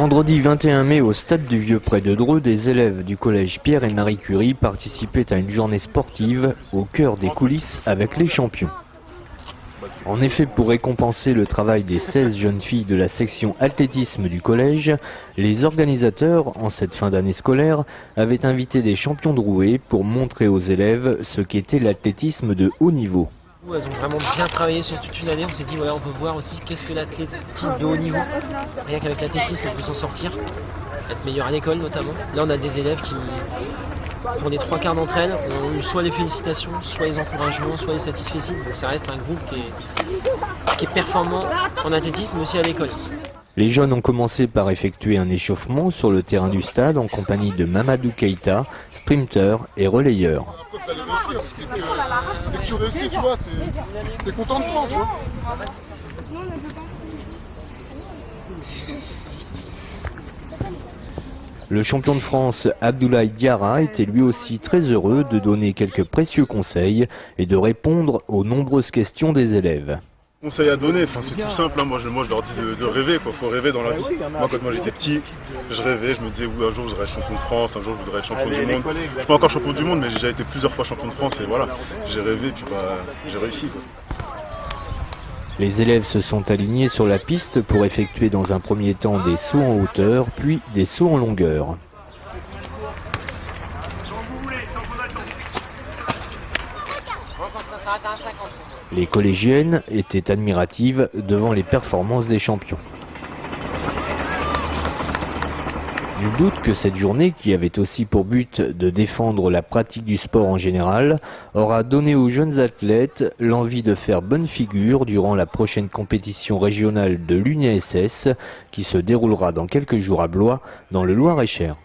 Vendredi 21 mai, au stade du Vieux près de Dreux, des élèves du collège Pierre et Marie Curie participaient à une journée sportive au cœur des coulisses avec les champions. En effet, pour récompenser le travail des 16 jeunes filles de la section athlétisme du collège, les organisateurs, en cette fin d'année scolaire, avaient invité des champions de Rouet pour montrer aux élèves ce qu'était l'athlétisme de haut niveau. Elles ont vraiment bien travaillé sur toute une année. On s'est dit, voilà, on peut voir aussi qu'est-ce que l'athlétisme de haut niveau. Rien qu'avec l'athlétisme, on peut s'en sortir, être meilleur à l'école notamment. Là, on a des élèves qui, pour les 3/4 d'entre elles, ont eu soit les félicitations, soit les encouragements, soit les satisfecits. Donc ça reste un groupe qui est performant en athlétisme, mais aussi à l'école. Les jeunes ont commencé par effectuer un échauffement sur le terrain du stade en compagnie de Mamadou Keïta, sprinter et relayeur. Après, ça allait réussir. Dès que tu réussis, tu vois, t'es content de toi, tu vois. Le champion de France, Abdoulaye Diarra, était lui aussi très heureux de donner quelques précieux conseils et de répondre aux nombreuses questions des élèves. Conseil à donner, c'est tout simple, hein. Moi je leur dis de rêver, quoi. Faut rêver dans la vie. Moi quand j'étais petit, je rêvais, je me disais un jour je voudrais être champion de France, un jour je voudrais être champion du monde. Je suis pas encore champion du monde, mais j'ai déjà été plusieurs fois champion de France et voilà, j'ai rêvé puis j'ai réussi, quoi. Les élèves se sont alignés sur la piste pour effectuer dans un premier temps des sauts en hauteur, puis des sauts en longueur. Les collégiennes étaient admiratives devant les performances des champions. Nul doute que cette journée, qui avait aussi pour but de défendre la pratique du sport en général, aura donné aux jeunes athlètes l'envie de faire bonne figure durant la prochaine compétition régionale de l'UNISS qui se déroulera dans quelques jours à Blois, dans le Loir-et-Cher.